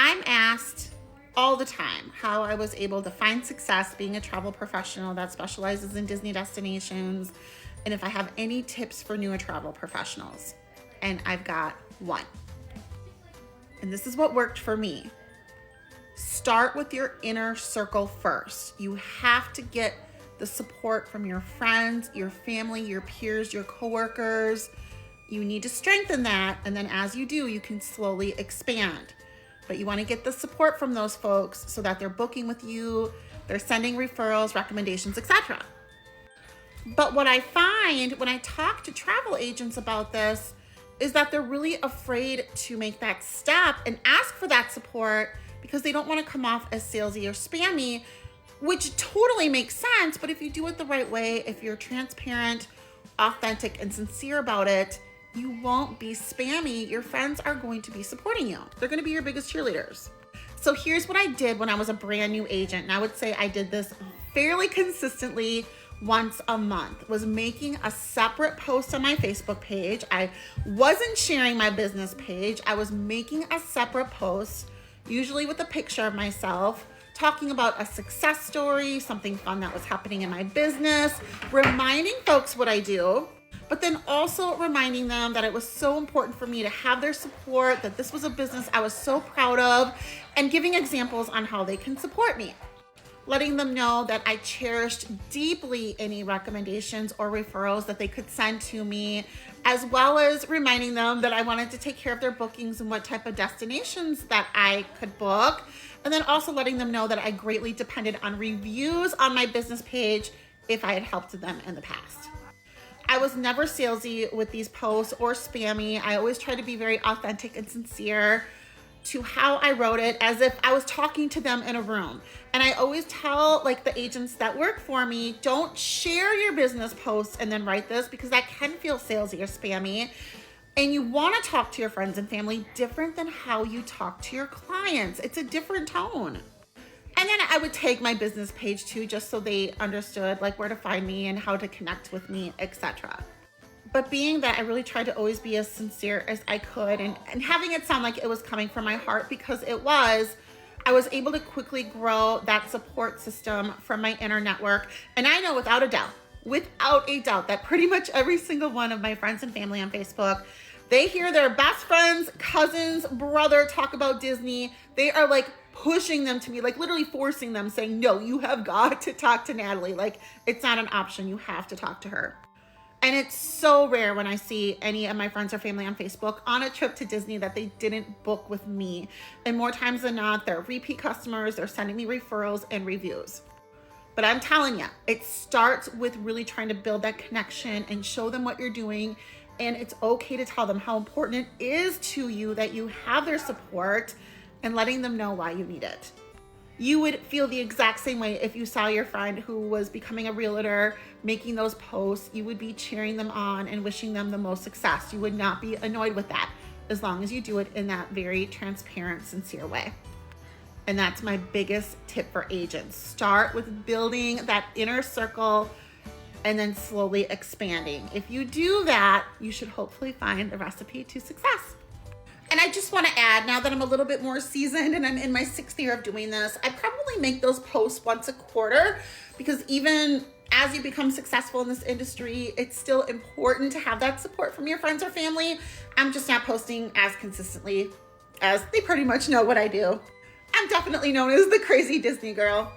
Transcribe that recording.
I'm asked all the time how I was able to find success being a travel professional that specializes in Disney destinations, and if I have any tips for newer travel professionals. And I've got one. And this is what worked for me. Start with your inner circle first. You have to get the support from your friends, your family, your peers, your coworkers. You need to strengthen that. And then as you do, you can slowly expand. But you want to get the support from those folks so that they're booking with you, they're sending referrals, recommendations, etc. But what I find when I talk to travel agents about this is that they're really afraid to make that step and ask for that support because they don't want to come off as salesy or spammy, which totally makes sense. But if you do it the right way, if you're transparent, authentic, and sincere about it, you won't be spammy. Your friends are going to be supporting you. They're going to be your biggest cheerleaders. So here's what I did when I was a brand new agent. And I would say I did this fairly consistently once a month, was making a separate post on my Facebook page. I wasn't sharing my business page. I was making a separate post, usually with a picture of myself, talking about a success story, something fun that was happening in my business, reminding folks what I do, but then also reminding them that it was so important for me to have their support, that this was a business I was so proud of, and giving examples on how they can support me. Letting them know that I cherished deeply any recommendations or referrals that they could send to me, as well as reminding them that I wanted to take care of their bookings and what type of destinations that I could book. And then also letting them know that I greatly depended on reviews on my business page if I had helped them in the past. I was never salesy with these posts or spammy. I always tried to be very authentic and sincere to how I wrote it, as if I was talking to them in a room. And I always tell the agents that work for me, don't share your business posts and then write this, because that can feel salesy or spammy. And you want to talk to your friends and family different than how you talk to your clients. It's a different tone. And then I would tag my business page too, just so they understood where to find me and how to connect with me, etc. But being that I really tried to always be as sincere as I could, and having it sound like it was coming from my heart, because it was, I was able to quickly grow that support system from my inner network. And I know without a doubt that pretty much every single one of my friends and family on Facebook, they hear their best friends, cousins, brother talk about Disney. They are pushing them to me, literally forcing them, saying, no, you have got to talk to Natalie. It's not an option. You have to talk to her. And it's so rare when I see any of my friends or family on Facebook on a trip to Disney that they didn't book with me. And more times than not, they're repeat customers. They're sending me referrals and reviews. But I'm telling you, it starts with really trying to build that connection and show them what you're doing. And it's okay to tell them how important it is to you that you have their support, and letting them know why you need it. You would feel the exact same way if you saw your friend who was becoming a realtor making those posts. You would be cheering them on and wishing them the most success. You would not be annoyed with that, as long as you do it in that very transparent, sincere way. And that's my biggest tip for agents. Start with building that inner circle and then slowly expanding. If you do that, you should hopefully find the recipe to success. And I just want to add, now that I'm a little bit more seasoned and I'm in my 6th year of doing this, I probably make those posts once a quarter, because even as you become successful in this industry, it's still important to have that support from your friends or family. I'm just not posting as consistently, as they pretty much know what I do. I'm definitely known as the crazy Disney girl.